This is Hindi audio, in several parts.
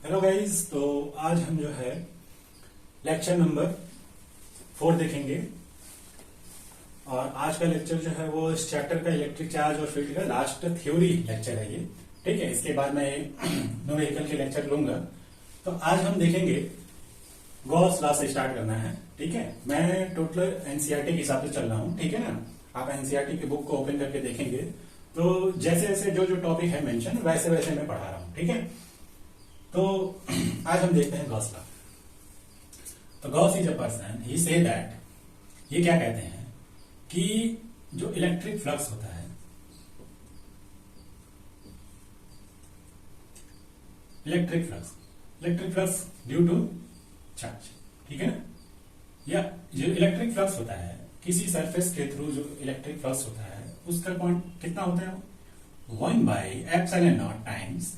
Hello guys. तो आज हम जो है लेक्चर नंबर 4 देखेंगे और आज का लेक्चर जो है वो इस चैप्टर का इलेक्ट्रिक चार्ज और फील्ड का लास्ट थ्योरी लेक्चर है ये। ठीक है, इसके बाद मैं न्यूमेरिकल के लेक्चर लूंगा। तो आज हम देखेंगे गॉस लॉ से स्टार्ट करना है। ठीक है, मैं टोटल एनसीईआरटी के हिसाब से चल रहा हूँ। ठीक है ना, आप एनसीईआरटी की बुक को ओपन करके देखेंगे तो जैसे जैसे जो जो टॉपिक है मेंशन वैसे वैसे मैं पढ़ा रहा हूँ। ठीक है, तो आज हम देखते हैं गॉस लॉ। तो Gauss is a person, he say that, ये क्या कहते हैं कि जो इलेक्ट्रिक फ्लक्स होता है, electric flux due to charge, ठीक है ना, या जो इलेक्ट्रिक फ्लक्स होता है किसी सरफेस के थ्रू, जो इलेक्ट्रिक फ्लक्स होता है उसका क्वांट कितना होता है, 1/ε0 टाइम्स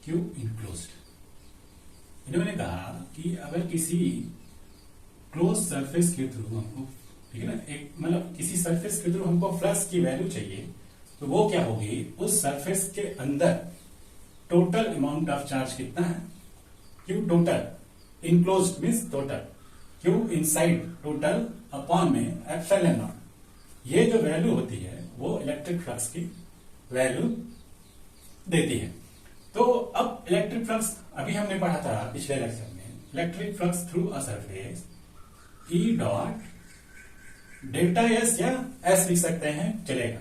Q इनक्लोज्ड। इन्होंने कहा कि अगर किसी क्लोज सरफेस के थ्रू हमको, ठीक है ना, एक मतलब किसी सरफेस के थ्रू हमको फ्लक्स की वैल्यू चाहिए तो वो क्या होगी, उस सरफेस के अंदर टोटल अमाउंट ऑफ चार्ज कितना है, Q total, enclosed means total, Q inside total upon में ε0। ये जो वैल्यू होती है वो इलेक्ट्रिक फ्लक्स की वैल्यू देती है। तो अब इलेक्ट्रिक फ्लक्स अभी हमने पढ़ा था पिछले लेक्चर में, electric flux through a surface E dot delta S या एस लिख सकते हैं, चलेगा।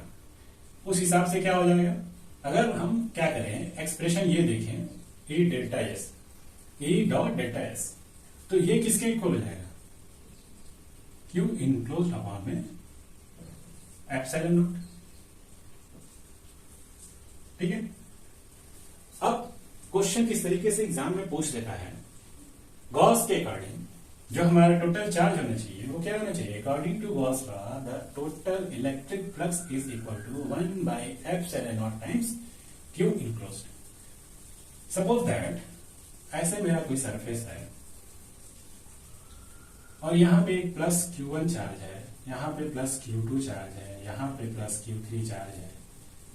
उस हिसाब से क्या हो जाएगा, अगर हम क्या करें, एक्सप्रेशन ये देखें, E delta S, E dot delta S, तो ये किसके इक्वल हो जाएगा, Q इनक्लोज्ड अपॉन में ε0। ठीक है, अब क्वेश्चन किस तरीके से एग्जाम में पूछ लेता है, गॉस के अकॉर्डिंग जो हमारा टोटल चार्ज होना चाहिए वो क्या होना चाहिए, according to Gauss law the total electric flux is equal to 1/ε0 times Q enclosed. Suppose that ऐसे मेरा कोई सरफेस है और यहां पे एक प्लस Q1 चार्ज है, यहां पे प्लस Q2 चार्ज है, यहां पे प्लस Q3 चार्ज है,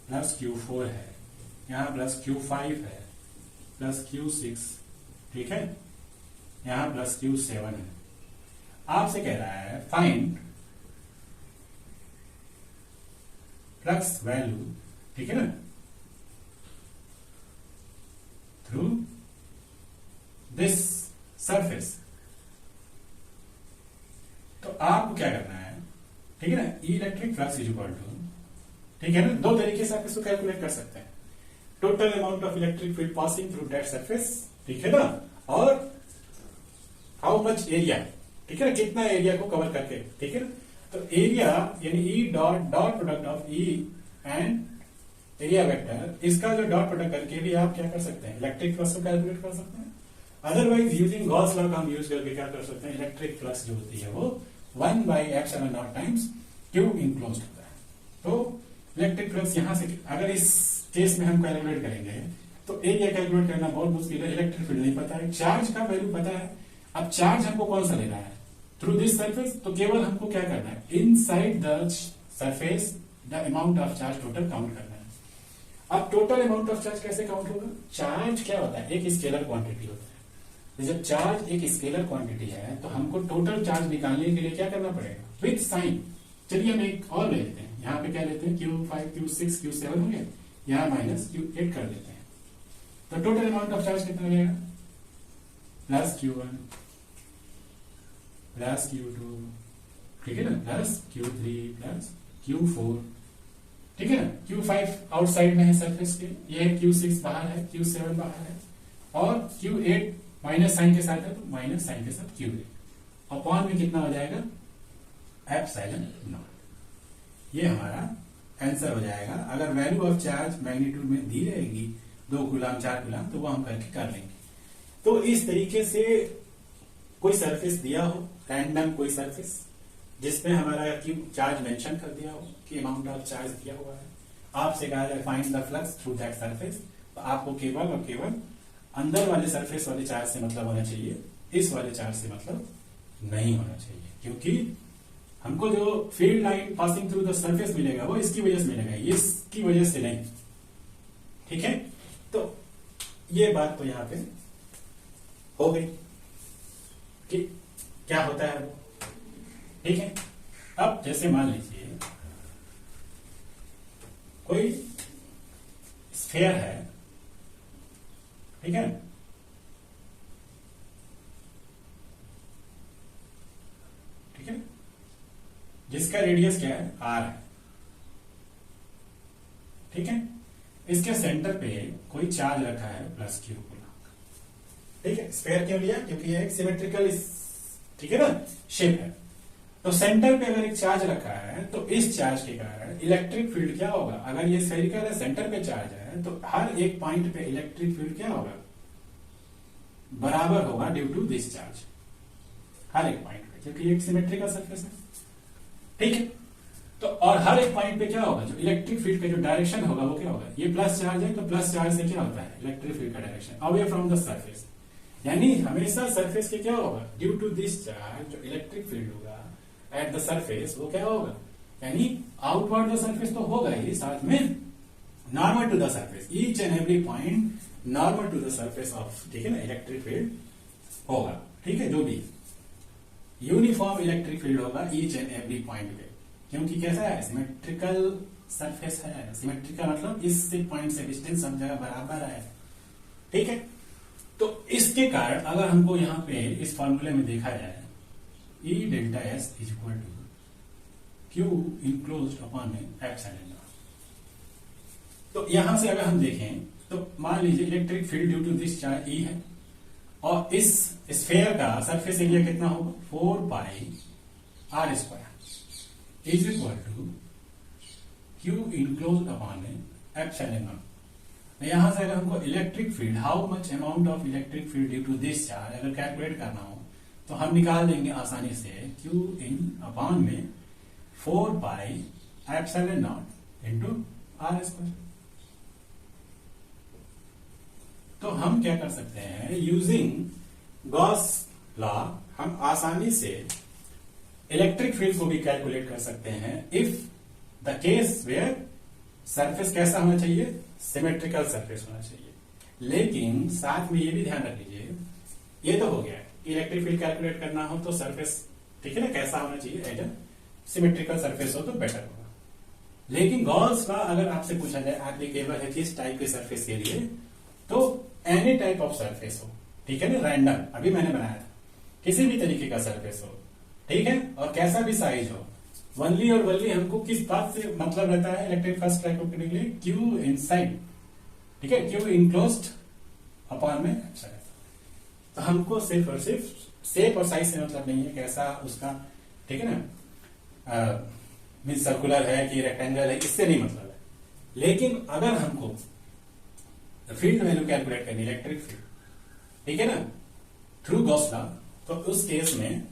प्लस Q4 है, यहां प्लस Q5 है, प्लस Q6, ठीक है, यहां प्लस Q7 है। आपसे कह रहा है फाइंड फ्लक्स वैल्यू, ठीक है ना, थ्रू दिस सरफेस। तो आपको क्या करना है, ठीक है ना, electric flux is equal to, ठीक है ना, दो तरीके से आप इसको कैलकुलेट कर सकते हैं, total amount of electric field passing through that surface, ठीक है ना, और हाउ मच एरिया, ठीक है ना, कितना एरिया को कवर करके, ठीक है ना। तो एरिया यानी E dot product of E and area vector, इसका जो डॉट प्रोडक्ट करके भी आप क्या कर सकते हैं, इलेक्ट्रिक फ्लक्स को कैलकुलेट कर सकते हैं। अदरवाइज यूजिंग गॉस लॉ का हम यूज करके क्या कर सकते हैं, इलेक्ट्रिक फ्लक्स जो होती है वो 1/ε0 टाइम्स Q इनक्लोज्ड होता है। तो इलेक्ट्रिक फ्लक्स यहां से, अगर इस केस में हम कैलकुलेट करेंगे तो एरिया कैलकुलेट करना बहुत मुश्किल है, इलेक्ट्रिक फील्ड नहीं पता है, चार्ज का वैल्यू पता है। अब चार्ज हमको कौन सा लेना है, थ्रू दिस सरफेस, तो केवल हमको क्या करना है, inside the surface the amount of charge total count करना है। अब टोटल अमाउंट ऑफ चार्ज कैसे काउंट होगा, चार्ज क्या होता है, एक स्केलर क्वांटिटी होता है। जब चार्ज एक स्केलर क्वांटिटी है तो हमको टोटल चार्ज निकालने के लिए क्या करना पड़ेगा, विथ साइन। चलिए हम एक और ले लेते हैं, यहाँ पे क्या लेते हैं, Q5 Q6 Q7 हो गया, यहाँ माइनस Q8 कर देते हैं। तो टोटल अमाउंट ऑफ चार्ज कितना रहेगा, प्लस Q1 प्लस Q2, ठीक है ना, प्लस Q3 प्लस Q4, ठीक है ना, Q5 आउटसाइड में है सरफेस के, ये Q6 बाहर है, Q7 बाहर है, और Q8 माइनस साइन के साथ है तो माइनस साइन के साथ Q8 अपॉन में कितना हो जाएगा, ε0। ये हमारा आंसर हो जाएगा। अगर वैल्यू ऑफ चार्ज मैग्नीट्यूड में दी रहेगी 2 कूलम 4 कूलम तो वो हम करके कर लेंगे। तो इस तरीके से कोई सरफेस दिया हो, रैंडम कोई सरफेस जिसमें हमारा चार्ज मेंशन कर दिया हो कि अमाउंट ऑफ चार्ज दिया हुआ है, आपसे कहा जाए find the flux through that surface, तो आपको केवल और केवल अंदर वाले सरफेस वाले चार्ज से मतलब होना चाहिए, इस वाले चार्ज से मतलब नहीं होना चाहिए, क्योंकि हमको जो field line passing through the surface मिलेगा वो इसकी वजह से मिलेगा, इसकी वजह से नहीं। ठीक है, तो ये बात तो यहाँ पे हो गई कि क्या होता है वो, ठीक है। अब जैसे मान लीजिए कोई स्फेयर है, ठीक है, ठीक है, जिसका रेडियस क्या है, आर है, ठीक है। इसके सेंटर पे कोई चार्ज रखा है प्लस क्यू गुना, ठीक है। स्फेयर क्यों लिया, क्योंकि ये एक सिमेट्रिकल, ठीक है ना, शेप है। तो सेंटर पे अगर एक चार्ज रखा है तो इस चार्ज के कारण इलेक्ट्रिक फील्ड क्या होगा, अगर ये स्फेरिकल है, सेंटर पे चार्ज है, तो हर एक पॉइंट पे इलेक्ट्रिक फील्ड क्या होगा, बराबर होगा ड्यू टू दिस चार्ज, हर एक पॉइंट पे, क्योंकि एक सिमेट्रिकल सरफेस है, ठीक है। तो और हर एक पॉइंट पे क्या होगा, जो इलेक्ट्रिक फील्ड का जो डायरेक्शन होगा वो क्या होगा, ये प्लस चार्ज है तो प्लस चार्ज से क्या होता है, इलेक्ट्रिक फील्ड का direction away from the surface, यानी हमेशा सरफेस के क्या होगा, ड्यू टू दिस चार्ज जो इलेक्ट्रिक फील्ड होगा एट द सरफेस वो क्या होगा, यानी आउटवर्ड द सरफेस तो होगा ही, साथ में normal to the surface, each and every point normal to the surface of, ठीक है ना, इलेक्ट्रिक फील्ड होगा, ठीक है, जो भी यूनिफॉर्म इलेक्ट्रिक फील्ड होगा ईच एंड एवरी पॉइंट पे, क्योंकि कैसा है, सिमेट्रिकल सरफेस है। सिमेट्रिकल मतलब इस पॉइंट से डिस्टेंस सब जगह बराबर है, ठीक है। तो इसके कारण अगर हमको यहां पे इस फॉर्मूले में देखा जाए, E delta S is equal to Q enclosed upon epsilon naught, तो यहां से अगर हम देखें तो मान लीजिए electric field due to this charge E है, और इस स्फेयर का सरफेस एरिया कितना होगा, 4 pi R square is equal to Q enclosed upon epsilon naught. यहां से अगर हमको electric field, how much amount of electric field due to this charge अगर कैलकुलेट करना हो तो हम निकाल देंगे आसानी से, क्यू इन अपॉन में 4 pi epsilon naught into r square. तो हम क्या कर सकते हैं, यूजिंग गॉस लॉ हम आसानी से इलेक्ट्रिक फील्ड को भी कैलकुलेट कर सकते हैं, if the case where surface कैसा होना चाहिए, सिमेट्रिकल सरफेस होना चाहिए। लेकिन साथ में ये भी ध्यान रख लीजिए, ये तो हो गया इलेक्ट्रिक फील्ड कैलकुलेट करना हो तो सरफेस, ठीक है ना, कैसा होना चाहिए, एज सिमेट्रिकल सरफेस हो तो बेटर होगा। लेकिन गॉस लॉ अगर आपसे पूछा जाए एप्लीकेबल है किस टाइप के सरफेस के लिए, तो एनी टाइप ऑफ सरफेस हो, ठीक है ना, रैंडम, अभी मैंने बनाया था, किसी भी तरीके का सरफेस हो, ठीक है, और कैसा भी साइज हो, वनली और वनली हमको किस बात से मतलब रहता है इलेक्ट्रिक फर्स्ट ट्रैक करने के लिए, क्यू इनसाइड, ठीक है, क्यू इनक्लोज्ड अपॉन में एप्सिलॉन। तो हमको सिर्फ और सिर्फ शेप और साइज से मतलब नहीं है, कैसा उसका, ठीक है ना, मीन सर्कुलर है कि रेक्टेंगल है, इससे नहीं मतलब है। लेकिन अगर हमको फील्ड वैल्यू कैलकुलेट करनी, इलेक्ट्रिक फील्ड, ठीक है ना, थ्रू गॉस लॉ, तो उस केस में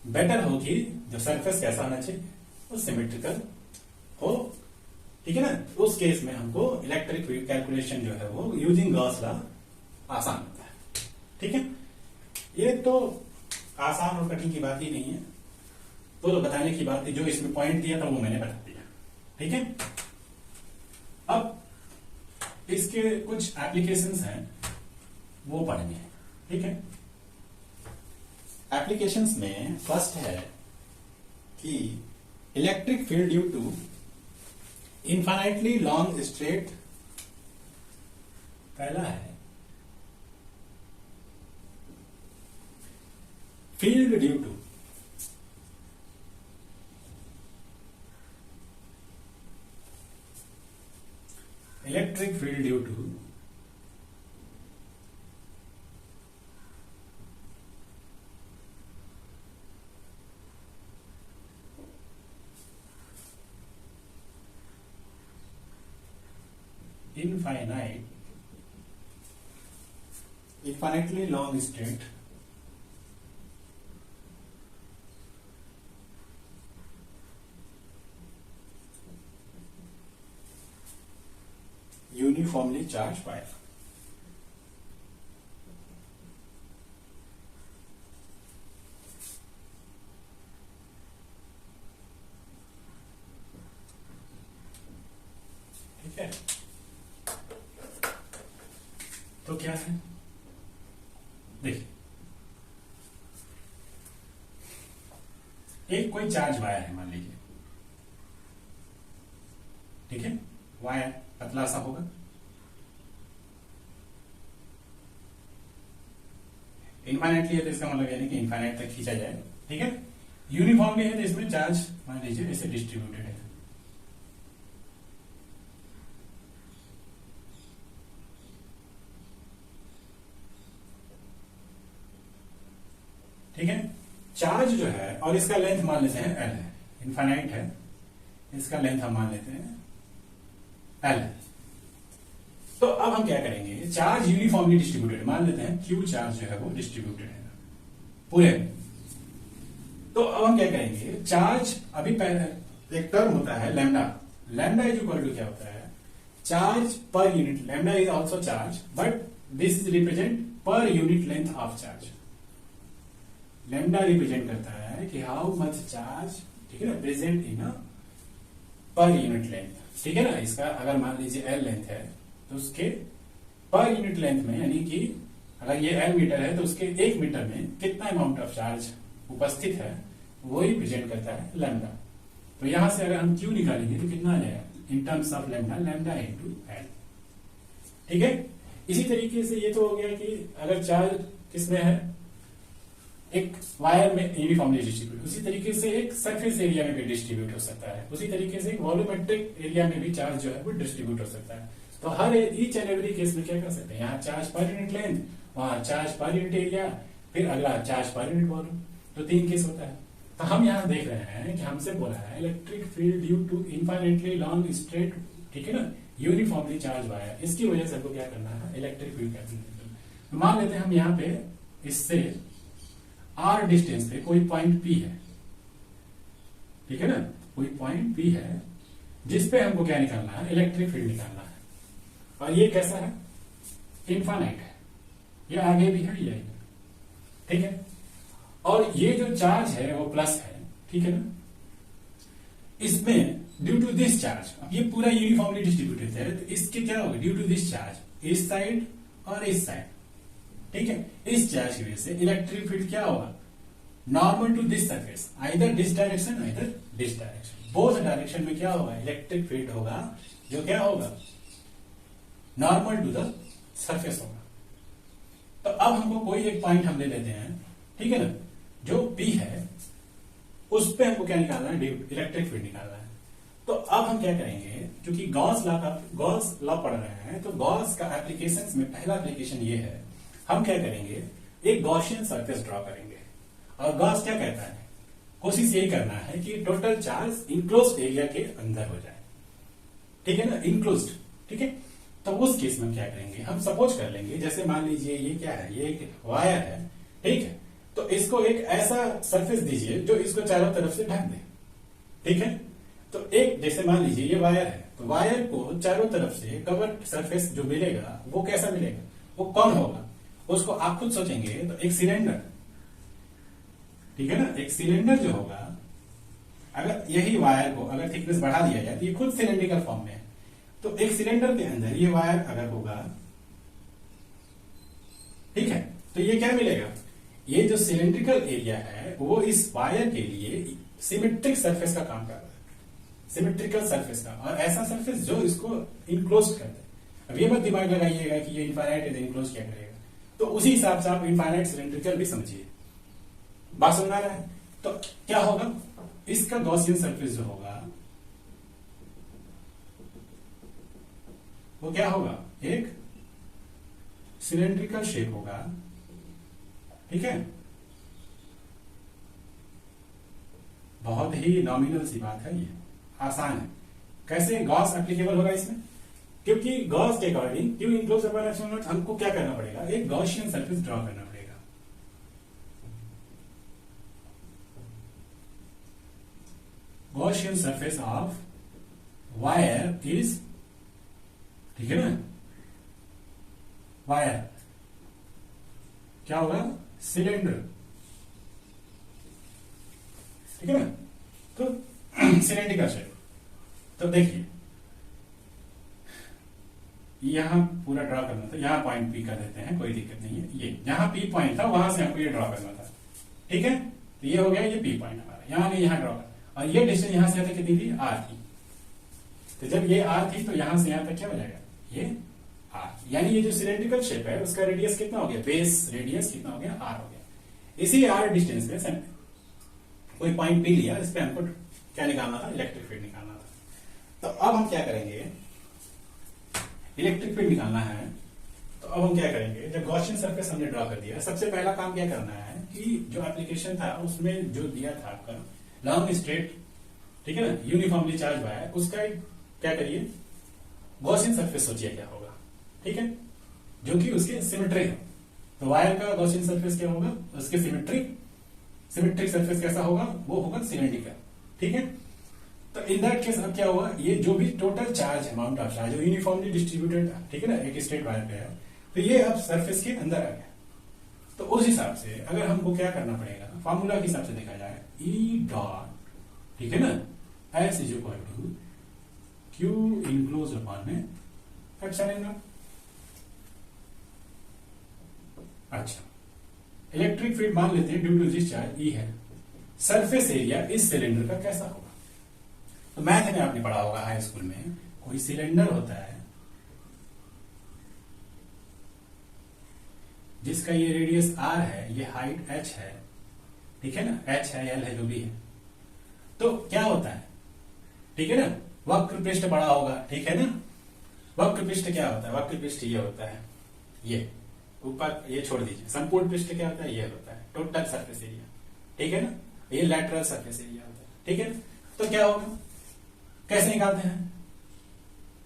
बेटर हो कि जो सरफेस कैसा होना चाहिए वो सिमेट्रिकल हो, ठीक है ना। उस केस में हमको इलेक्ट्रिक फील्ड कैलकुलेशन जो है वो यूजिंग गॉस लॉ आसान होता है, ठीक है। ये तो आसान और कठिन की बात ही नहीं है, तो बताने की बात थी, जो इसमें पॉइंट दिया था वो मैंने बता दिया, ठीक है। अब इसके कुछ एप्लीकेशंस हैं वो पढ़ने हैं, ठीक है। एप्लीकेशंस में फर्स्ट है कि electric field due to infinitely long straight, पहला है field due to electric field due to infinitely long straight uniformly charged wire। ठीक है, तो क्या है, देखिए एक कोई चार्ज वायर है मान लीजिए, ठीक है, वायर पतला सा होगा, इनफाइनाइटली है तो इसका मतलब यानी कि इनफाइनाइट तक खींचा जाए, ठीक है। यूनिफॉर्मली है तो इसमें चार्ज मान लीजिए ऐसे डिस्ट्रीब्यूटेड है, ठीक है। चार्ज जो है और इसका लेंथ मान लेते हैं एल है, इनफाइनाइट है, इसका लेंथ हम मान लेते हैं एल। तो अब हम क्या करेंगे, चार्ज यूनिफॉर्मली डिस्ट्रीब्यूटेड मान लेते हैं, क्यू चार्ज जो है वो डिस्ट्रीब्यूटेड है पूरे। तो अब हम क्या करेंगे, चार्ज अभी पहले एक टर्म होता है lambda, lambda is equal to क्या होता है, charge per unit, lambda is also charge but this is represent per unit length of charge. Lambda represent करता है कि हाउ मच चार्ज, ठीक है ना, प्रेजेंट इन पर यूनिट लेंथ, ठीक है ना। इसका अगर मान लीजिए एल लेंथ है तो उसके पर यूनिट लेंथ में, यानी कि अगर ये एल मीटर है तो उसके 1 मीटर में कितना अमाउंट ऑफ चार्ज उपस्थित है वो ही प्रेजेंट करता है लैम्डा। तो यहां से अगर हम क्यू निकालेंगे तो कितना आ जाएगा इन terms of lambda, lambda into L, ठीक है। इसी तरीके से ये तो हो गया कि अगर चार्ज किसमें है, एक वायर में यूनिफॉर्मली डिस्ट्रीब्यूट, उसी तरीके से एक सरफेस एरिया में भी डिस्ट्रीब्यूट हो सकता है, उसी तरीके से एक वॉल्यूमेट्रिक एरिया में भी चार्ज जो है वो डिस्ट्रीब्यूट हो सकता है। तो हर ईच एंड एवरी केस में क्या कर सकते हैं, यहाँ चार्ज पर यूनिट लेंथ, वहां चार्ज पर यूनिट एरिया, फिर अगला चार्ज पर यूनिट वॉल्यूम, तो 3 केस होता है। तो हम यहाँ देख रहे हैं कि हमसे बोला है electric field due to infinitely long straight, ठीक है ना, यूनिफॉर्मली चार्ज वायर, इसकी वजह से हमको क्या करना है, इलेक्ट्रिक फील्ड कैलकुलेट करना है। मान लेते हैं हम यहाँ पे इससे आर डिस्टेंस पे कोई पॉइंट पी है, ठीक है ना, कोई पॉइंट पी है जिसपे हमको क्या निकालना है, इलेक्ट्रिक फील्ड निकालना है। और ये कैसा है, इनफाइनाइट है, ये आगे भी है, ये ठीक है। और ये जो चार्ज है वो प्लस है, ठीक है ना। इसमें ड्यू टू दिस चार्ज, ये पूरा यूनिफॉर्मली डिस्ट्रीब्यूटेड है, तो इसके क्या होगा, ड्यू टू दिस चार्ज, इस साइड और इस साइड, ठीक है, इस चार्ज की वजह से इलेक्ट्रिक फील्ड क्या होगा, normal to this surface, either this direction either this direction, both direction में क्या होगा, इलेक्ट्रिक फील्ड होगा जो क्या होगा, नॉर्मल टू द सरफेस होगा। तो अब हमको कोई एक पॉइंट हम ले लेते हैं, ठीक है ना, जो P है उस पे हमको क्या निकालना है, इलेक्ट्रिक फील्ड निकालना है। तो अब हम क्या करेंगे, क्योंकि गॉस लॉ पढ़ रहे हैं, तो गॉस का एप्लीकेशन में पहला एप्लीकेशन ये है, हम क्या करेंगे, एक गॉसियन सरफेस ड्रॉ करेंगे। और गॉस क्या कहता है, कोशिश यही करना है कि टोटल चार्ज इनक्लोज्ड एरिया के अंदर हो जाए, ठीक है ना, इनक्लोज्ड, ठीक है। तो उस केस में क्या करेंगे, हम सपोज कर लेंगे, जैसे मान लीजिए ये क्या है, ये एक वायर है, ठीक है। तो इसको एक ऐसा सरफेस दीजिए जो इसको चारों तरफ से ढक दे, ठीक है। तो एक जैसे मान लीजिए ये वायर है, तो वायर को चारों तरफ से कवर्ड सरफेस जो मिलेगा वो कैसा मिलेगा, वो कौन होगा, उसको आप खुद सोचेंगे तो एक सिलेंडर, ठीक है ना, एक सिलेंडर जो होगा, अगर यही वायर को अगर थिकनेस बढ़ा दिया जाए तो ये खुद सिलेंड्रिकल फॉर्म में है। तो एक सिलेंडर के अंदर ये वायर अगर होगा, ठीक है, तो ये क्या मिलेगा, ये जो सिलेंड्रिकल एरिया है वो इस वायर के लिए सिमेट्रिक सरफेस का काम कर रहा है, सिमेट्रिकल सरफेस का, और ऐसा सरफेस जो इसको इनक्लोज कर दे। अब ये मत दिमाग लगाइएगा कि ये इनफाइनाइट है, इनक्लोज क्या करेगा, तो उसी हिसाब से आप इनफाइनाइट सिलेंड्रिकल भी समझिए, बात समझ आ रहा है। तो क्या होगा, इसका गॉसियन सरफेस जो होगा वो क्या होगा, एक सिलेंड्रिकल शेप होगा, ठीक है। बहुत ही नॉमिनल सी बात है, ये आसान है। कैसे गॉस एप्लीकेबल होगा इसमें, क्योंकि गॉस के अकॉर्डिंग क्यू इनक्लोज हमको क्या करना पड़ेगा, एक गॉसियन सरफेस ड्रॉ करना पड़ेगा। Gaussian surface of wire is, ठीक है ना, वायर क्या होगा, सिलेंडर, ठीक है ना। तो सिलेंड्रिकल शेप, तो देखिए यहां पूरा ड्रॉ करना था, यहां पॉइंट पी कर देते हैं, कोई दिक्कत नहीं है। ये जहां पी पॉइंट था वहां से हमको ये ड्रॉ करना था, ठीक है। तो ये हो गया, ये पी पॉइंट हमारा, यहाँ नहीं, यहाँ ड्रॉ कर, और ये डिस्टेंस यहाँ से तक कितनी थी, r थी। तो जब ये r थी तो यहां से यहां तक क्या हो जाएगा, ये r, यानी ये जो सिलेंड्रिकल शेप है उसका रेडियस कितना हो गया, बेस रेडियस कितना हो गया, r हो गया। इसी r डिस्टेंस पे कोई पॉइंट पी लिया, इस पे हमको क्या निकालना था, इलेक्ट्रिक फील्ड निकालना था। तो अब हम क्या करेंगे, इलेक्ट्रिक फील्ड निकालना है, तो अब हम क्या करेंगे, जब गॉसियन सरफेस हमने ड्रॉ कर दिया, सबसे पहला काम क्या करना है कि जो एप्लीकेशन था उसमें जो दिया था आपका लॉन्ग स्ट्रेट, ठीक है ना, यूनिफॉर्मली चार्ज वायर, उसका क्या करिए, गॉसियन सरफेस सोचिए क्या होगा, ठीक है, जो कि उसके सिमेट्रिक है। तो वायर का गॉसियन सरफेस क्या होगा, उसके सिमेट्रिक सरफेस कैसा होगा, वो होगा सिलेंड्रिकल, ठीक है। तो इन दैट केस अब क्या होगा, ये जो भी total charge amount of charge जो यूनिफॉर्मली डिस्ट्रीब्यूटेड, ठीक है ना, एक स्ट्रेट वायर पे है, तो ये अब सरफेस के अंदर आ गया। तो उस हिसाब से अगर हमको क्या करना पड़ेगा, फॉर्मूला के हिसाब से देखा जाए, ई डॉट, ठीक है ना, S is equal to Q enclose upon में एप्सिलॉन नॉट। अच्छा, इलेक्ट्रिक फील्ड मान लेते हैं due to this charge E है, सरफेस एरिया इस सिलेंडर का कैसा होगा। तो मैथ में आपने पढ़ा होगा हाई स्कूल में, कोई सिलेंडर होता है जिसका ये रेडियस r है, ये हाइट h है, ठीक है ना, h है, l है, जो भी है। तो क्या होता है, ठीक है ना, वक्र पृष्ठ बड़ा होगा, ठीक है ना। वक्र पृष्ठ क्या होता है, वक्र पृष्ठ ये होता है, ये ऊपर, ये छोड़ दीजिए, संपूर्ण पृष्ठ क्या होता है, ये होता है टोटल सरफेस एरिया, ठीक है ना, ये लैटरल सरफेस एरिया होता है, ठीक है। तो क्या होगा, कैसे निकालते हैं,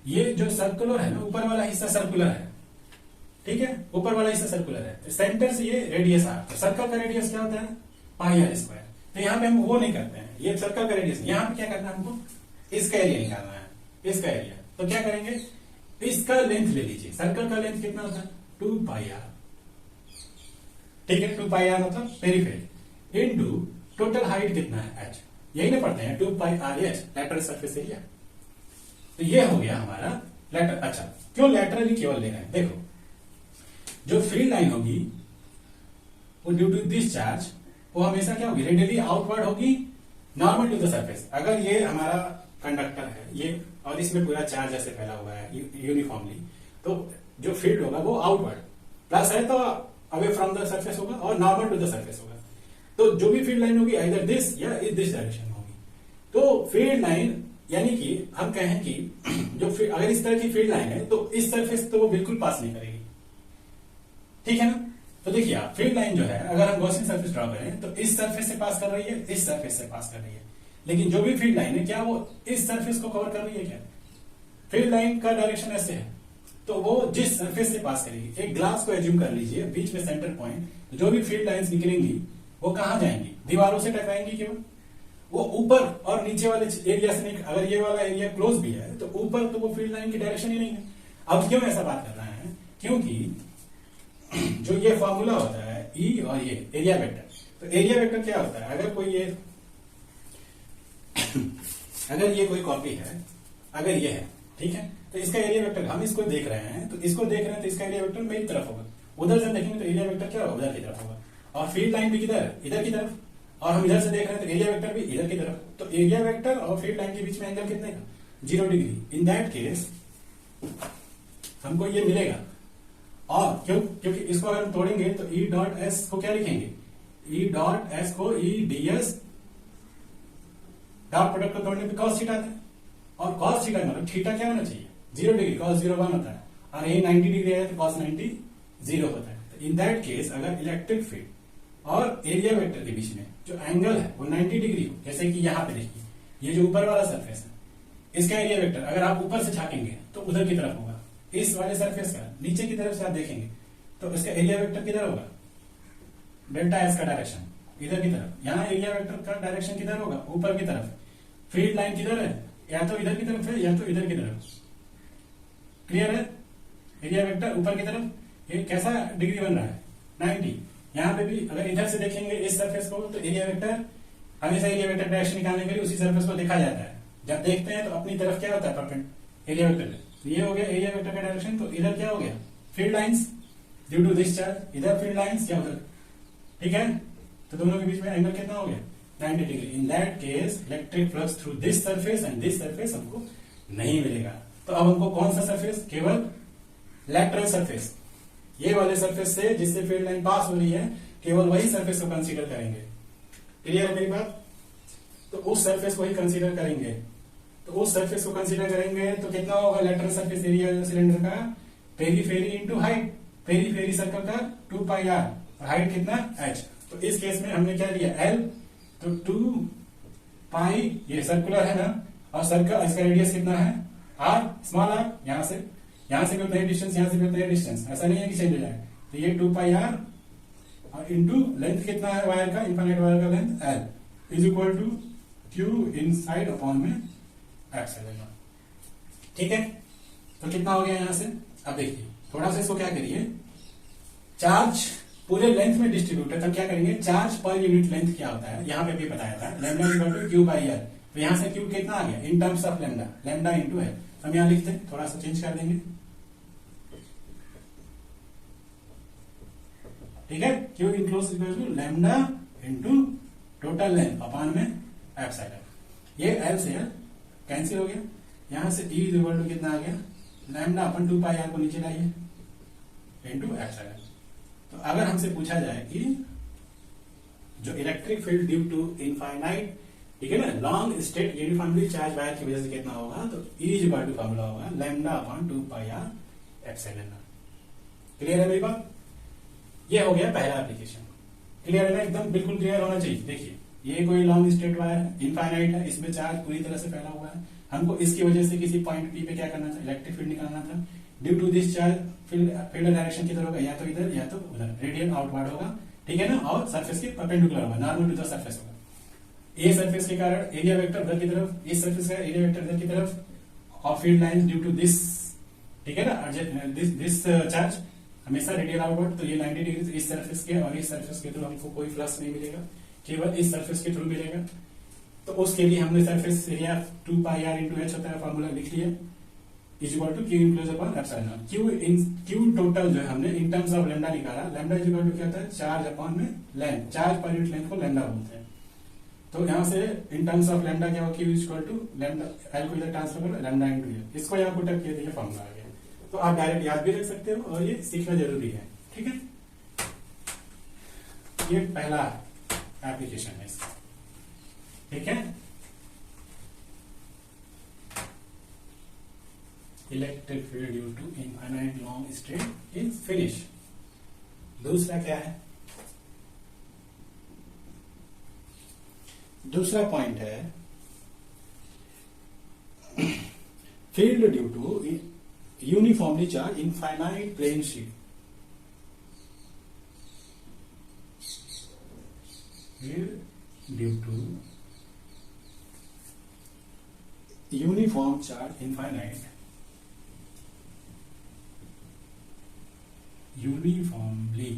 ये जो सर्कुलर है ना, ऊपर वाला हिस्सा सर्कुलर है, ठीक है, ऊपर वाला हिस्सा सर्कुलर है, सेंटर से ये रेडियस r, तो सर्कल का रेडियस क्या होता है, पाई r स्क्वायर। तो यहाँ पे हम वो नहीं करते हैं, ये सर्कल का रेडियस, यहाँ पे क्या करना है हमको, इसका एरिया निकालना है, इसका एरिया। तो क्या करेंगे, इसका लेंथ ले लीजिए, सर्कल का लेंथ कितना होता है, 2 पाई r, ठीक है, 2 पाई r मतलब पेरीफेरी इनटू टोटल हाइट कितना है h, यही ना पढ़ते हैं, 2 पाई r h lateral surface area. तो ये हो गया हमारा लैटर। अच्छा, क्यों लैटरली केवल ले रहे हैं, देखो जो फील्ड लाइन होगी वो ड्यू टू दिस चार्ज, वो हमेशा क्या होगी, रेडियली आउटवर्ड होगी, नॉर्मल टू द सरफेस। अगर ये हमारा कंडक्टर है ये, और इसमें पूरा चार्ज ऐसे फैला हुआ है यूनिफॉर्मली, तो जो फील्ड होगा वो आउटवर्ड, प्लस है तो अवे फ्रॉम द सरफेस होगा, और नॉर्मल टू द सरफेस होगा। तो जो भी फील्ड लाइन होगी आइदर दिस या दिस डायरेक्शन होगी। तो फील्ड लाइन यानी कि हम कहें कि जो अगर इस तरह की फील्ड लाइन है तो इस सरफेस तो वो बिल्कुल पास नहीं करेगी, ठीक है ना। तो देखिए आप, फील्ड लाइन जो है अगर हम गॉसियन सरफेस ड्रॉ करें तो इस सरफेस से पास कर रही है, इस सरफेस से पास कर रही है, लेकिन जो भी फील्ड लाइन है क्या वो इस सरफेस को कवर कर रही है क्या, फील्ड लाइन का डायरेक्शन ऐसे है, तो वो जिस सरफेस से पास करेगी, एक ग्लास को एज्यूम कर लीजिए, बीच में सेंटर पॉइंट, तो जो भी फील्ड लाइंस निकलेंगी वो कहां जाएंगी, दीवारों से टकराएंगी केवल, वो ऊपर और नीचे वाले एरिया से नहीं। अगर ये वाला एरिया क्लोज भी है तो ऊपर तो वो फील्ड लाइन की डायरेक्शन ही नहीं है। अब क्यों ऐसा बात कर रहे हैं, क्योंकि जो ये फॉर्मूला होता है ई और ये एरिया वेक्टर, तो एरिया वेक्टर क्या होता है, अगर कोई ये अगर ये कोई कॉपी है, अगर ये है, ठीक है, तो इसका एरिया वेक्टर, हम इसको देख रहे हैं तो इसको देख रहे हैं तो इसका एरिया वेक्टर मेरी तरफ होगा, उधर से देखेंगे तो एरिया वेक्टर क्या होगा, उधर की तरफ होगा, और फील्ड लाइन भी किधर, इधर की तरफ, और हम इधर से देख रहे हैं तो एरिया वेक्टर भी इधर की तरफ। तो एरिया वेक्टर और फील्ड लाइन के बीच में एंगल कितने का, 0 डिग्री। इन दैट केस हमको ये मिलेगा, और क्योंकि इसको अगर हम तोड़ेंगे तो ई डॉट एस को क्या लिखेंगे, ई डॉट एस को E D S dot product को तोड़ने पे कॉस थीटा आता है, और कॉस थीटा मतलब थीटा क्या होना चाहिए, 0 डिग्री, कॉस 0 1 होता है, और ये 90 डिग्री है तो कॉस 90 0 होता है। तो इन दैट केस अगर इलेक्ट्रिक फील्ड और एरिया वेक्टर के बीच में जो एंगल है वो 90 डिग्री हो, जैसे कि यहाँ पे देखिए ये जो ऊपर वाला सरफेस है, इसका एरिया वेक्टर अगर आप ऊपर से झाकेंगे तो उधर की तरफ होगा, इस वाले सरफेस का नीचे की तरफ से आप देखेंगे तो इसका एरिया वेक्टर किधर होगा, डेल्टा एस का डायरेक्शन इधर की तरफ, यहाँ एरिया वेक्टर का डायरेक्शन किधर होगा, ऊपर की तरफ। फील्ड लाइन किधर है, या तो इधर की तरफ है या तो इधर की तरफ, क्लियर है। एरिया वेक्टर ऊपर की तरफ, ये कैसा डिग्री बन रहा है, 90। यहाँ पे भी अगर इधर से देखेंगे इस सरफेस को तो एरिया वेक्टर, हमेशा एरिया वेक्टर डायरेक्शन निकालने के लिए उसी सरफेस को देखा जाता है, जब देखते हैं तो अपनी तरफ क्या होता है, परपेंडिकुलर एरिया वेक्टर। ये हो गया एरिया वेक्टर का डायरेक्शन, तो इधर क्या हो गया, field lines due to this charge, इधर फील्ड लाइंस क्या उधर, ठीक है। तो दोनों के बीच में एंगल कितना हो गया, 90 degree. In that case electric flux through this surface and this surface हमको नहीं मिलेगा। तो अब हमको कौन सा सरफेस, केवल लैटरल सरफेस, ये वाले सरफेस से जिससे फील्ड लाइन पास हो रही है, केवल वही सरफेस को कंसीडर करेंगे। क्लियर है मेरी बात? तो उस सरफेस को ही कंसीडर करेंगे। तो उस सरफेस को कंसीडर करेंगे तो कितना होगा लेटरल सरफेस एरिया सिलेंडर का, periphery into height, periphery circle का 2 पाई आर, और हाइट कितना h। तो इस केस में हमने क्या लिया l, तो 2 पाई, ये सर्कुलर है ना, और सर्कल इसका रेडियस कितना है r, स्मॉल r, यहां से भी उतना ही डिस्टेंस, यहां से भी उतना ही डिस्टेंस, ऐसा नहीं है कि चेंज हो जाए। तो ये 2 पाई आर और इंटू लेंथ कितना है वायर का, इनफाइनाइट वायर का length l is equal to Q inside upon में एप्सिलॉन। ठीक है, तो कितना हो गया यहां से। अब देखिए थोड़ा सा इसको क्या करिए, चार्ज पूरे लेंथ में डिस्ट्रीब्यूट है, तब क्या करेंगे, चार्ज पर यूनिट लेंथ क्या होता है, यहां पे भी बताया था, lambda equal to q by r. तो यहां से क्यू कितना आ गया in terms of lambda, lambda into है। हम यहां लिखते हैं, थोड़ा सा चेंज कर देंगे, ठीक है, q enclose equal to lambda into total length upon में एप्सिलॉन। ये एल से एल कैंसिल हो गया, यहां से ई इज इक्वल टू कितना आ गया, लैम्डा अपन 2 पाई आर को नीचे लाइए इंटू एप्सिलॉन। तो अगर हमसे पूछा जाए कि जो electric field due to infinite, ठीक है ना, long straight uniformly charged wire की वजह से कितना होगा, तो E is equal to formula होगा lambda upon 2 pi R epsilon. Clear है मेरी बात? ये हो गया पहला एप्लीकेशन। क्लियर है ना, एकदम बिल्कुल क्लियर होना चाहिए। देखिए ये कोई लॉन्ग स्टेट वायर है, इनफाइनाइट है, इसमें चार्ज पूरी तरह से फैला हुआ है, हमको इसकी वजह से किसी पॉइंट पी पे क्या करना था, इलेक्ट्रिक फील्ड निकालना था। Due to this charge field direction किधर होगा, या तो इधर या तो उधर, रेडियल आउटवर्ड होगा, ठीक है ना, और सरफेस के परपेंडिकुलर होगा, नॉर्मल टू द सरफेस होगा। ए सरफेस के कारण एरिया वेक्टर उधर की तरफ, इस सरफेस का एरिया वेक्टर इधर की तरफ, और field line due to this, ठीक है ना, दिस चार्ज हमेशा रेडियल आउटवर्ड। तो ये 90 डिग्री इस सरफेस के और इस सरफेज के थ्रू हमको कोई फ्लक्स नहीं मिलेगा, केवल इस सरफेस के थ्रू मिलेगा। तो उसके लिए हमने surface area 2 pi r into h होता है, फॉर्मूला लिख लिया, is equal to Q enclose upon epsilon. Q total जो है हमने इन टर्म्स ऑफ लैम्डा निकाला, लैम्डा इज इक्वल टू क्या होता है, चार्ज अपॉन में length, charge per unit length को लैम्डा बोलते हैं। तो यहां से इन टर्म्स ऑफ लैम्डा क्या होगा, q is equal to lambda, L को इधर ट्रांसफर करो, लैम्डा इंटू एल, इसको यहां पुट अप किया, ये फॉर्मूला आ गया। तो आप डायरेक्ट याद भी रख सकते हो, और ये सीखना जरूरी है, ठीक है। ये पहला एप्लीकेशन है इसका, ठीक है। Electric field due to infinite long straight is finish. दूसरा क्या है, दूसरा पॉइंट है field due to uniformly charge infinite plane sheet. Due to uniform charge infinite, uniformly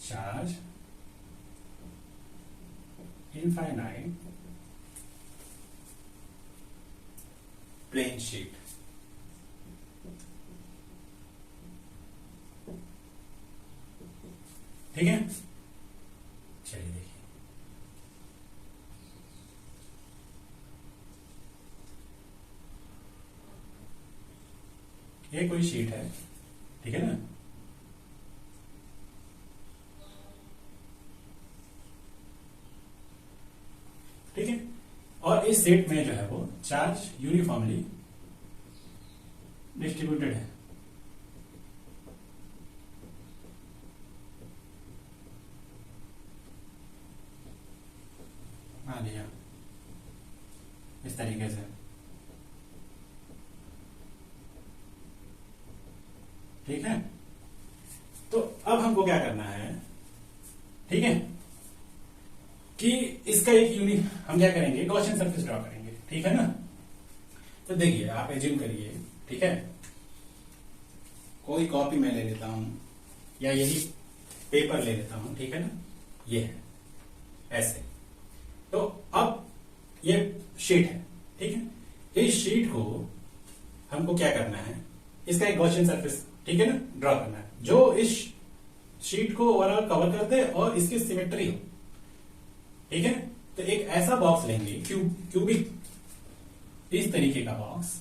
charge infinite plane sheet. ठीक है, चलिए देखिए, ये कोई शीट है, ठीक है ना, ठीक है, और इस सेट में जो है वो चार्ज यूनिफॉर्मली डिस्ट्रीब्यूटेड है। मान लिया इस तरीके से, ठीक है। तो अब हमको क्या करना है, ठीक है, कि इसका एक यूनिट हम क्या करेंगे, गॉसियन सरफेस ड्रॉ करेंगे, ठीक है ना। तो देखिए आप एज्यूम करिए, ठीक है, कोई कॉपी मैं ले लेता हूं, या यही पेपर ले लेता हूं, ठीक है ना, ये है ऐसे। तो अब ये शीट है, ठीक है, इस शीट को हमको क्या करना है, इसका एक गॉसियन सरफेस, ठीक है ना, ड्रॉ करना है, जो इस शीट को ओवरऑल कवर कर दे और इसकी सिमेट्री हो, ठीक है। तो एक ऐसा बॉक्स लेंगे, क्यूबिक इस तरीके का बॉक्स,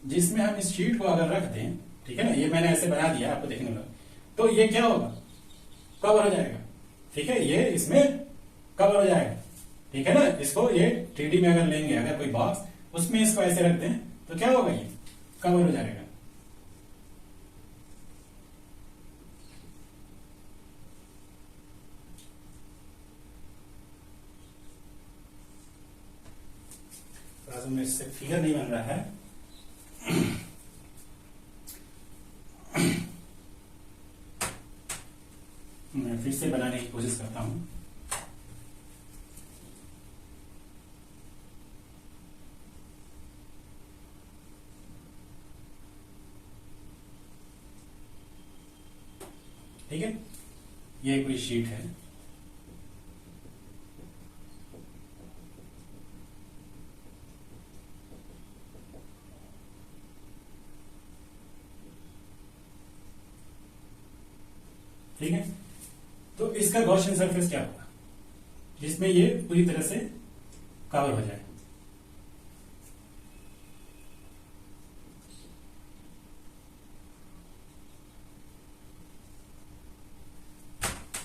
जिसमें हम इस शीट को अगर रख दें, ठीक है ना, ये मैंने ऐसे बना दिया आपको देखने में, तो ये क्या होगा, कवर हो जाएगा, ठीक है, ये इसमें कवर हो जाएगा, ठीक है ना। इसको ये 3D में अगर लेंगे, अगर कोई बॉक्स उसमें इसको ऐसे रख दें तो क्या होगा, ये कवर हो जाएगा। में इससे फिगर नहीं बन रहा है, मैं फिर से बनाने की कोशिश करता हूं। ठीक है, ये कोई शीट है, ठीक है। तो इसका गॉसियन सरफेस क्या होगा, जिसमें ये पूरी तरह से कवर हो जाए।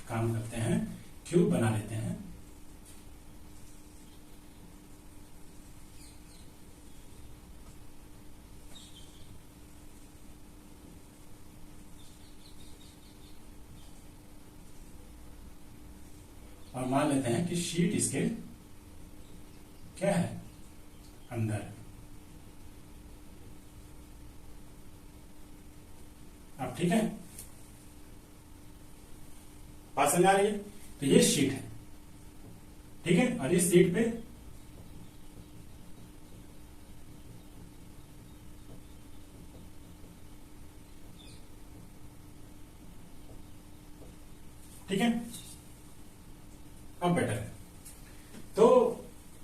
काम करते हैं, क्यूब बना लेते हैं, और मान लेते हैं कि शीट इसके क्या है, अंदर। अब ठीक है, बात समझ आ रही है। तो ये शीट है, ठीक है, और इस शीट पे ठीक है, अब बेटर है। तो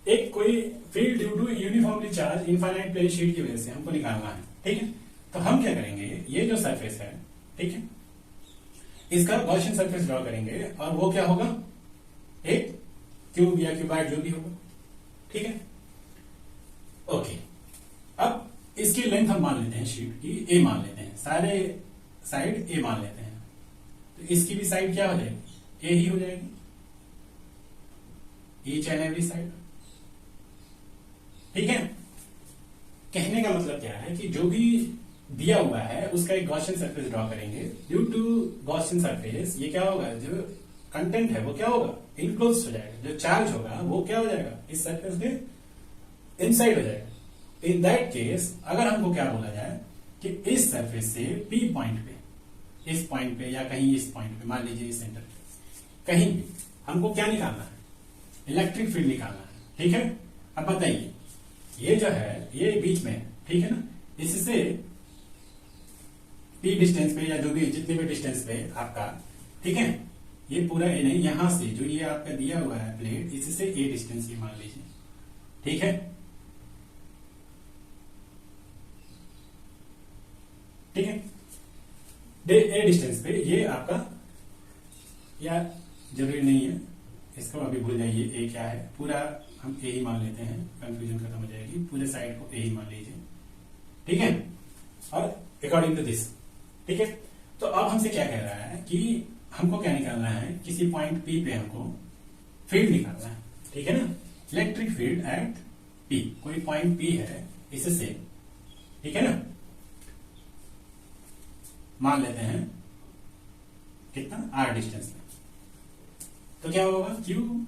एक कोई field due to uniformly charge infinite plane sheet की वजह से हमको निकालना है, ठीक है। तो हम क्या करेंगे, ये जो सरफेस है, ठीक है, इसका गॉसियन सरफेस ड्रॉ करेंगे, और वो क्या होगा, एक क्यूब या क्यूबाइड जो भी होगा, ठीक है। ओके, अब इसकी लेंथ हम मान लेते हैं, शीट की ए मान लेते हैं, सारे साइड ए मान लेते हैं। तो इसकी भी साइड क्या हो जाएगी, ए ही हो जाएगी, ईच एंड एवरी साइड, ठीक है। कहने का मतलब क्या है कि जो भी दिया हुआ है उसका एक गॉसियन सरफेस ड्रॉ करेंगे। ड्यू टू गॉसियन सरफेस ये क्या होगा, जो कंटेंट है वो क्या होगा, इनक्लोज हो जाएगा, जो चार्ज होगा वो क्या हो जाएगा, इस सरफेस के इनसाइड हो जाएगा। इन दैट केस अगर हमको क्या बोला जाए कि इस सरफेस से पी पॉइंट पे, इस पॉइंट पे या कहीं इस पॉइंट पे, मान लीजिए इस सेंटर पे कहीं भी हमको क्या निकालना है, इलेक्ट्रिक फील्ड निकालना है, ठीक है। अब बताइए, ये जो है ये बीच में है, ठीक है ना, इससे पी डिस्टेंस पे या जो भी जितने भी डिस्टेंस पे आपका, ठीक है, ये पूरा ए नहीं, यहां से जो ये आपका दिया हुआ है प्लेट, इससे ए डिस्टेंस ये मान लीजिए, ठीक है, ठीक है। ए डिस्टेंस पे ये आपका, या जरूरी नहीं है, इसको अभी भूल जाइए, ए क्या है, पूरा हम ए ही मान लेते हैं, कंफ्यूजन खत्म हो जाएगी, पूरे साइड को ए ही मान लीजिए, ठीक है। और अकॉर्डिंग टू दिस, ठीक है। तो अब हमसे क्या कह रहा है कि हमको क्या निकालना है, किसी पॉइंट पी पे हमको फील्ड निकालना है, ठीक है ना, इलेक्ट्रिक फील्ड एट पी, कोई पॉइंट पी है इससे, ठीक है ना, मान लेते हैं कितना, आर डिस्टेंस में। तो क्या होगा, q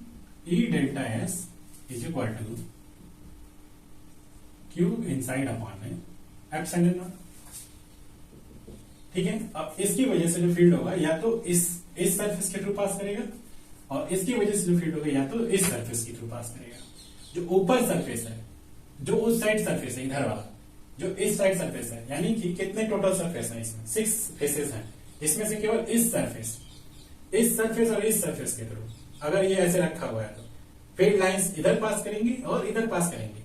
E delta S is equal to Q inside upon में एप्सिलॉन नॉट, ठीक है। अब इसकी वजह से जो फील्ड होगा या तो इस सरफेस के थ्रू पास करेगा, और इसकी वजह से जो फील्ड होगा या तो इस सरफेस के थ्रू पास करेगा। जो ऊपर सरफेस है, जो उस साइड सरफेस है इधर वाला, जो इस साइड सरफेस है, यानी कि कितने टोटल सरफेस है इसमें, 6 फेसेस हैं, इसमें से केवल इस सरफेस और इस सरफेस के थ्रू अगर ये ऐसे रखा हुआ है तो फील्ड लाइंस इधर पास करेंगी और इधर पास करेंगे,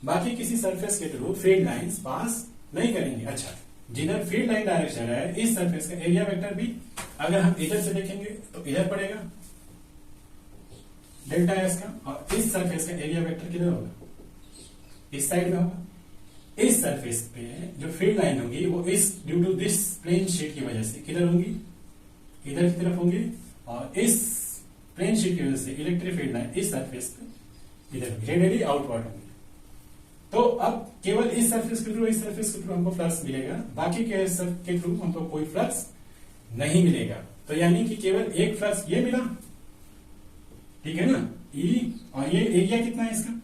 बाकी किसी सरफेस के थ्रू फील्ड लाइंस पास नहीं करेंगे। अच्छा, जिधर फील्ड लाइन डायरेक्शन है इस सरफेस का एरिया वेक्टर भी अगर हम इधर से देखेंगे तो इधर पड़ेगा डेल्टा एस का, और इस सरफेस का एरिया वेक्टर किधर होगा, इस साइड में होगा। इस सरफेस पे जो फील्ड लाइन होगी वो इस due to this plane sheet की वजह से किधर होंगी, इधर की तरफ होंगी, और इस प्लेन शीट की वजह से इलेक्ट्रिक फील्ड लाइन इस सरफेस पे इधर रेडियली आउटवर्ड होंगी। तो अब केवल इस सरफेस के थ्रू इस सरफेस के थ्रू हमको फ्लक्स मिलेगा, बाकी के थ्रू हमको कोई फ्लक्स नहीं मिलेगा। तो यानी कि केवल एक फ्लक्स ये मिला, ठीक है ना, ई, और ये एरिया कितना है इसका,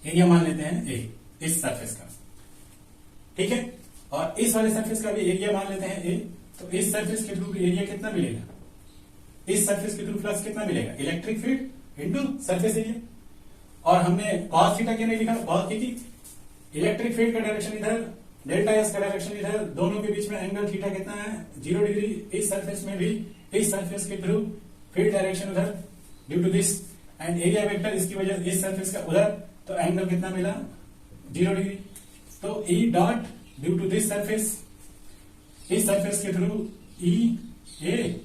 एरिया मान लेते हैं ए, इस सरफेस का, ठीक है, और इस वाले सरफेस का भी एरिया मान लेते हैं ए। तो इस सरफेस के थ्रू एरिया कितना मिलेगा, इस सरफेस के थ्रू फ्लक्स कितना मिलेगा, electric field into surface area. और हमने कॉस थीटा क्यों नहीं लिखा, कॉस क्योंकि इलेक्ट्रिक फील्ड का डायरेक्शन इधर, डेल्टा एस का डायरेक्शन इधर, दोनों के बीच में एंगल थीटा कितना है, 0 डिग्री। इस सरफेस में भी इस सरफेस के थ्रू फील्ड डायरेक्शन उधर due to this, and area vector इसकी वजह इस सरफेस का उधर, तो एंगल कितना मिला, 0 डिग्री। तो E dot due to this surface, इस सरफेस के थ्रू ई ए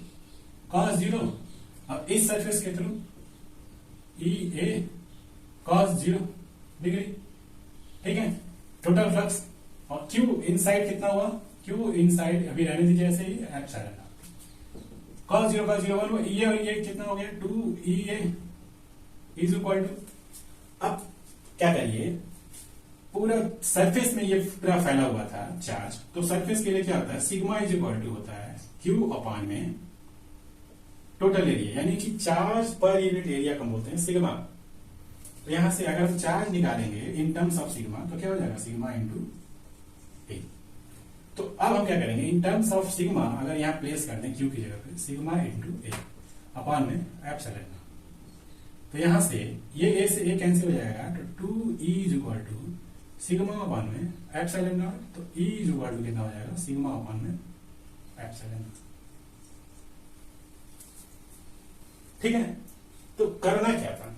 कॉस 0, और इस सरफेस के through E A cos 0 degree, ठीक है। टोटल फ्लक्स और क्यू इनसाइड कितना हुआ, क्यू इनसाइड अभी रहने दीजिए ऐसे ही, एप्सिलॉन कॉस 0 कॉस 0 1, ये और ये कितना हो गया 2 ई ए इज इक्वल टू, अब क्या करिए, पूरा सरफेस में ये पूरा फैला हुआ था चार्ज, तो सरफेस के लिए क्या होता है, सिग्मा इज इक्वल टू होता है क्यू अपॉन में टोटल एरिया, यानी कि चार्ज पर यूनिट एरिया कम बोलते हैं सिग्मा। तो यहां से अगर हम चार्ज निकालेंगे इन टर्म्स ऑफ सिग्मा तो क्या हो जाएगा, सिग्मा इंटू ए। तो अब हम क्या करेंगे, इन टर्म्स ऑफ सिग्मा अगर यहां प्लेस कर दें क्यू की जगह पे, सिग्मा इंटू ए अपॉन में एप्सिलॉन। तो यहां से ये ए से ए कैंसिल हो जाएगा, तो 2 E is equal to sigma upon में एप्सिलॉन नॉट। तो ई इज इक्वल टू कितना हो जाएगा, सिग्मा अपॉन में एप्सिलॉन। ठीक है, तो करना क्या था,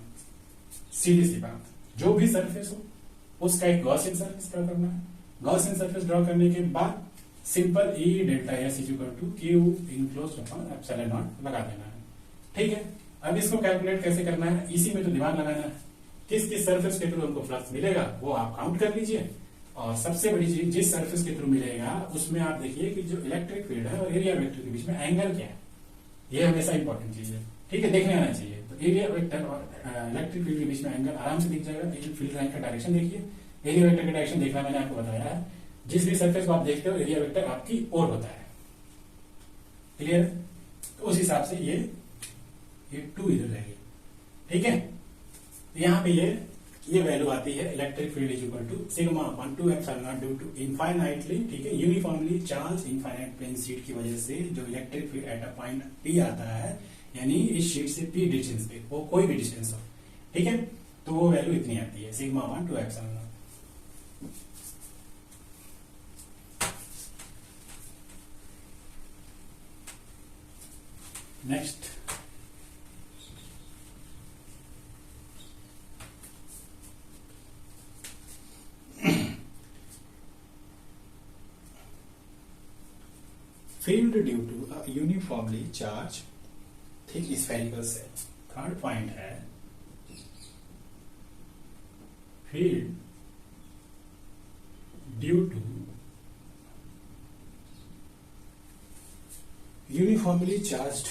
सीधी सी बात, जो भी सरफेस हो उसका एक गॉसियन सरफेस ड्रॉ करना है। गॉसियन सरफेस ड्रॉ करने के बाद simple E delta S is equal to Q enclosed upon epsilon naught लगा देना है। ठीक है, अब इसको कैलकुलेट कैसे करना है, इसी में तो दिमाग लगाना है। किस किस सरफेस के थ्रू हमको फ्लक्स मिलेगा वो आप काउंट कर लीजिए, और सबसे बड़ी चीज जिस सरफेस के थ्रू मिलेगा उसमें आप देखिए कि जो इलेक्ट्रिक फील्ड है और एरिया वेक्टर के बीच में एंगल क्या है, ये हमेशा इंपॉर्टेंट चीज है। ठीक है, देखने आना चाहिए। तो एरिया वेक्टर और इलेक्ट्रिक फील्ड के बीच में एंगल आराम से दिख जाएगा। फील्ड लाइन का डायरेक्शन देखिए, एरिया वेक्टर का डायरेक्शन देखना मैंने आपको बताया है। जिस भी सरफेस को आप देखते हो एरिया वेक्टर आपकी ओर होता है, क्लियर। तो उस हिसाब से ये 2 इधर रहेगी। ठीक है, यहां पे ये वैल्यू आती है electric field is equal to sigma upon 2 epsilon naught due to infinitely, ठीक है, uniformly charge infinite plane sheet की वजह से जो electric field at a point P आता है, यानी इस शीट से पी डिस्टेंस पे, वो कोई भी डिस्टेंस हो, ठीक है, तो वो वैल्यू इतनी आती है sigma upon 2 epsilon not. Next, field due to a uniformly charged thick spherical cell। Third point है field due to uniformly charged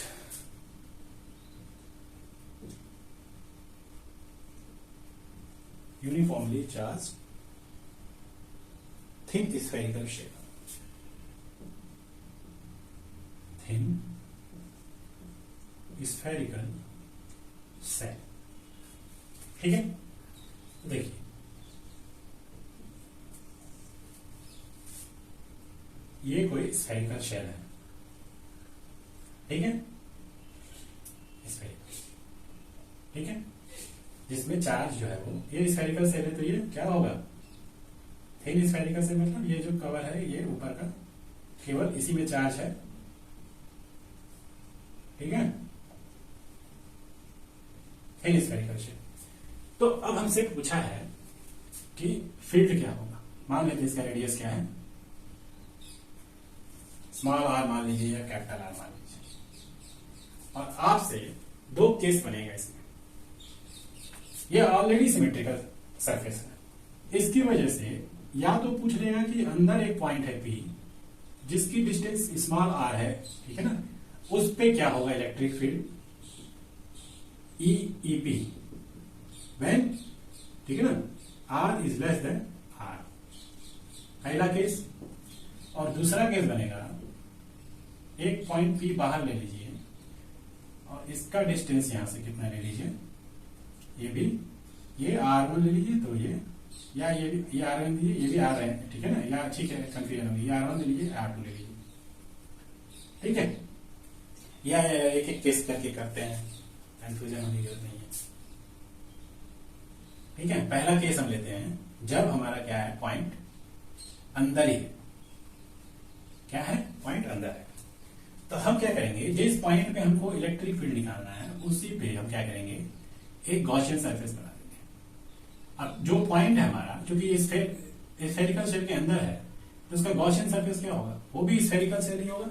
thin spherical shape, thin spherical cell। ठीक है, देखिए ये कोई स्फेरिकल शेल है, ठीक है, स्फेरिकल, ठीक है, जिसमें चार्ज जो है वो, ये स्फेरिकल सेल है, तो ये क्या होगा, थिन स्फेरिकल सेल, मतलब ये जो कवर है ये ऊपर का केवल इसी में चार्ज है, ठीक है, थिन स्फेरिकल शेल। तो अब हमसे पूछा है कि फील्ड क्या होगा। मान लेते हैं इसका रेडियस क्या है, स्मॉल आर मान लीजिए या कैपिटल आर मान लीजिए, और आपसे दो केस बनेगा इसमें। ये ऑलरेडी सिमेट्रिकल सरफेस है, इसकी वजह से या तो पूछ लेगा कि अंदर एक पॉइंट है पी जिसकी डिस्टेंस स्मॉल आर है, ठीक है ना, उस पे क्या होगा electric field E E P when, ठीक है ना, R is less than R, पहला केस। और दूसरा केस बनेगा, एक पॉइंट पी बाहर ले लीजिए और इसका डिस्टेंस यहां से कितना ले लीजिए, ये भी, ये R1 ले लीजिए, तो ये या ये भी, ये R1 लीजिए, ये भी R है, ठीक है ना, या ठीक है कंफ्यूजन होगी, ये R1 ले लीजिए, R2 ले लीजिए, ठीक है। या एक एक केस करके करते हैं, कंफ्यूजन होने की जरूरत नहीं है, ठीक है। पहला केस हम लेते हैं जब हमारा क्या है, पॉइंट अंदर ही है, क्या है, पॉइंट अंदर है। तो हम क्या करेंगे, जिस पॉइंट पे हमको इलेक्ट्रिक फील्ड निकालना है उसी पे हम क्या करेंगे, एक गॉसियन सरफेस बना देंगे। अब जो पॉइंट है हमारा, क्योंकि स्फेरिकल शेप के अंदर है, तो उसका गॉसियन सरफेस क्या होगा, वो भी स्फेरिकल शेप ही होगा।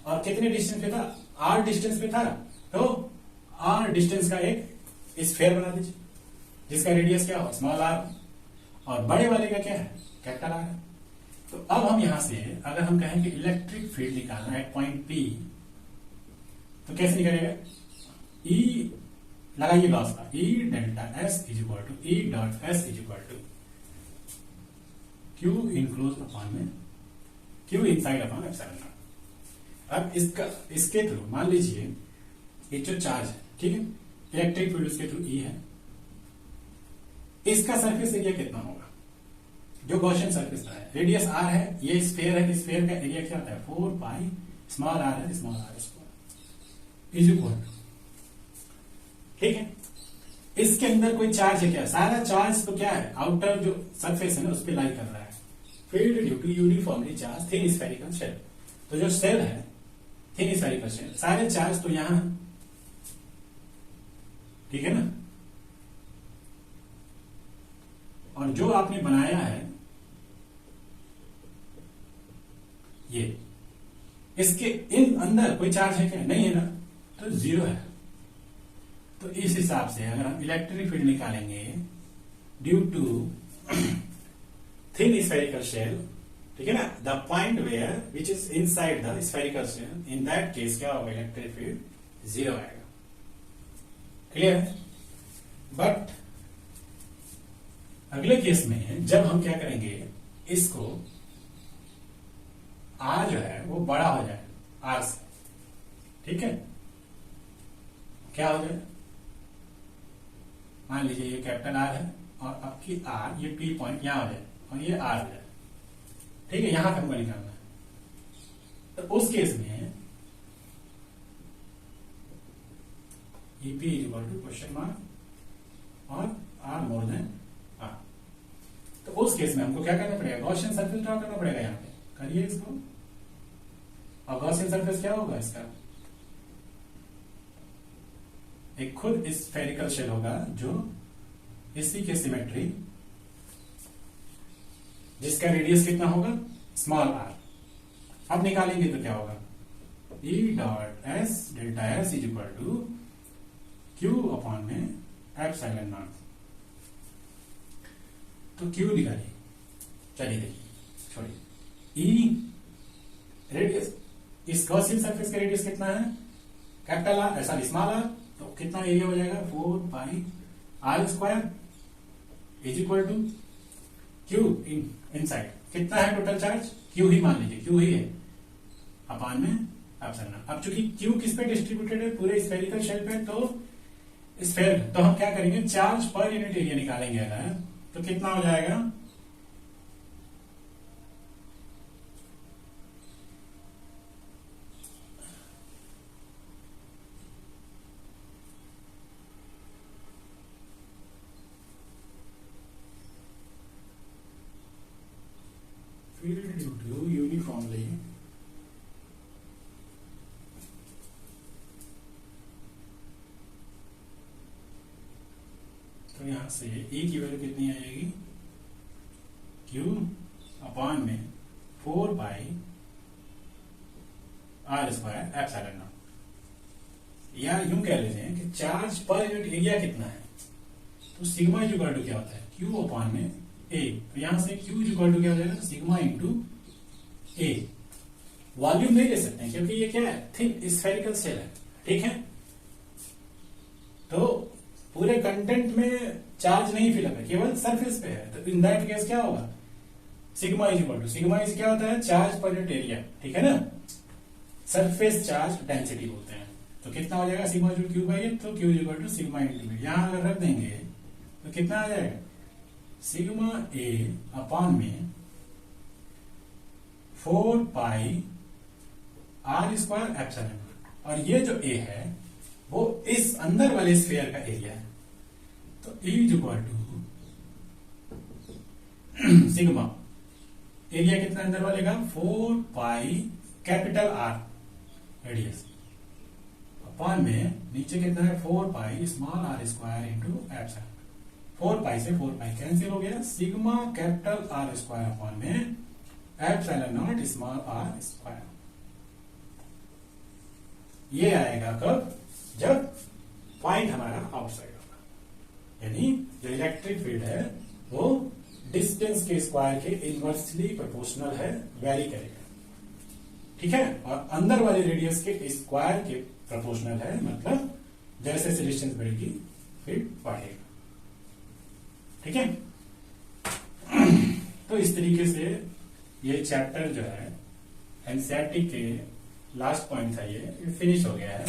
और कितने डिस्टेंस पे था, आर डिस्टेंस पे था, तो आर डिस्टेंस का एक स्फेयर बना दीजिए जिसका रेडियस क्या हो, स्मॉल आर, और बड़े वाले का क्या है, कैपिटल आर है। तो अब हम यहां से अगर हम कहें कि इलेक्ट्रिक फील्ड निकालना है पॉइंट पी, तो कैसे निकलेगा, ई लगाइए लॉस का, E delta S is equal to E dot S is equal to Q enclose upon में Q inside upon epsilon naught. अब इसके थ्रू मान लीजिए ये जो चार्ज है, ठीक है, इलेक्ट्रिक फील्ड उसके थ्रू ई है, इसका सरफेस एरिया कितना होगा, जो गॉसियन सरफेस का है, रेडियस आर है, ये स्फीयर है, स्फीयर का एरिया क्या होता है, 4 पाई स्मॉल आर है, small R square is equal, ठीक है। इसके अंदर कोई चार्ज है क्या, सारा चार्ज तो क्या है, आउटर जो सरफेस है ना उस पर लाई कर रहा है, field due to uniformly charge thin spherical shell. तो जो सेल है थिन स्फेरिकल शेल, सारे चार्ज तो यहां है, ठीक है ना। और जो आपने बनाया है ये, इसके इन अंदर कोई चार्ज है क्या, नहीं है ना, तो जीरो है। तो इस हिसाब से अगर हम इलेक्ट्रिक फील्ड निकालेंगे due to thin spherical shell, ठीक है ना, the point where which is inside the spherical shell, in that case क्या होगा, इलेक्ट्रिक फील्ड जीरो आएगा, क्लियर है। बट अगले केस में जब हम क्या करेंगे, इसको आर जो है वो बड़ा हो जाए आर से, ठीक है, क्या हो जाए, मान लीजिए ये कैपिटल आर है और आपकी आर, ये पी पॉइंट यहां हो जाए और ये आर हो जाए, ठीक है, यहां हमको निकालना है। तो उस केस में E P is equal to question mark और आर मोर देन आर। तो उस केस में हमको क्या करना पड़ेगा, गॉसियन सरफेस ड्रॉ करना पड़ेगा, यहां पे करिए इसको। और गॉसियन सरफेस क्या होगा इसका, एक खुद स्फेरिकल शेल होगा जो इसी के सिमेट्री, जिसका रेडियस कितना होगा, स्मॉल आर। अब निकालेंगे तो क्या होगा, E dot S delta S is equal to Q upon में एप्सिलॉन नॉट। तो क्यू निकालिए, चलिए देखिए, छोड़िए, ई रेडियस, इस गॉसियन सरफेस का रेडियस कितना है, कैपिटल आर, ऐसा स्मॉल आर, तो कितना एरिया हो जाएगा, 4 pi R square is equal to Q inside, कितना है टोटल चार्ज, क्यू ही मान लीजिए, क्यू ही है, अपॉन में एप्सिलॉन। अब चूंकि क्यू किस पे डिस्ट्रीब्यूटेड है, पूरे स्फेरिकल शेल पे, तो स्फेयर, तो हम क्या करेंगे, चार्ज पर यूनिट एरिया निकालेंगे अगर, तो कितना हो जाएगा, field due to uniformly तो यहां से ए की वैल्यू कितनी आएगी, क्यू अपॉन में 4 pi R square epsilon not. या यूं कह लेते हैं कि चार्ज पर यूनिट एरिया कितना है, तो सिग्मा इज इक्वल टू क्या होता है, क्यू अपॉन में ए। तो यहां से क्यू इज इक्वल टू क्या हो जाएगा, सिग्मा इंटू ए। वॉल्यूम नहीं ले सकते हैं क्योंकि ये क्या है, थिन स्फेरिकल सेल है, ठीक है। तो पूरे कंटेंट में चार्ज नहीं फिलअप है, केवल सरफेस पे है। तो इन दैट केस क्या होगा, sigma is equal to, sigma is क्या होता है, चार्ज पर यूनिट एरिया, ठीक है ना, सरफेस चार्ज डेंसिटी बोलते हैं। तो कितना हो जाएगा, सिग्मा जो क्यू बाई ए, तो Q is equal to sigma into A. यहां अगर रख देंगे तो कितना आ जाएगा, सिग्मा ए अपॉन में 4 पाई आर स्क्वायर एप्सिलॉन। और ये जो ए है वो इस अंदर वाले स्फीयर का एरिया है। तो E is equal to sigma, area कितना अंदर वाले का, 4 pi capital R radius upon में नीचे कितना है, 4 pi small R square into epsilon. 4 pi से 4 पाई कैंसिल हो गया, sigma capital R square upon में epsilon not small R square. ये आएगा कब, जब पॉइंट हमारा आउटसाइड होगा, यानी जो इलेक्ट्रिक फील्ड है वो डिस्टेंस के स्क्वायर के इनवर्सली प्रोपोर्शनल है, वेरी करेगा, ठीक है। और अंदर वाले रेडियस के स्क्वायर के प्रोपोर्शनल है, मतलब जैसे जैसे डिस्टेंस बढ़ेगी फील्ड बढ़ेगा, ठीक है। तो इस तरीके से ये चैप्टर जो है एनसीईआरटी के लास्ट पॉइंट था, ये फिनिश हो गया है।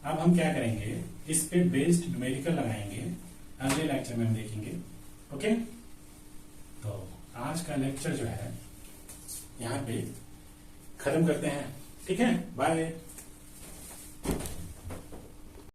अब हम क्या करेंगे, इस पे बेस्ड न्यूमेरिकल लगाएंगे, अगले लेक्चर में हम देखेंगे, ओके। तो आज का लेक्चर जो है यहाँ पे खत्म करते हैं, ठीक है, बाय।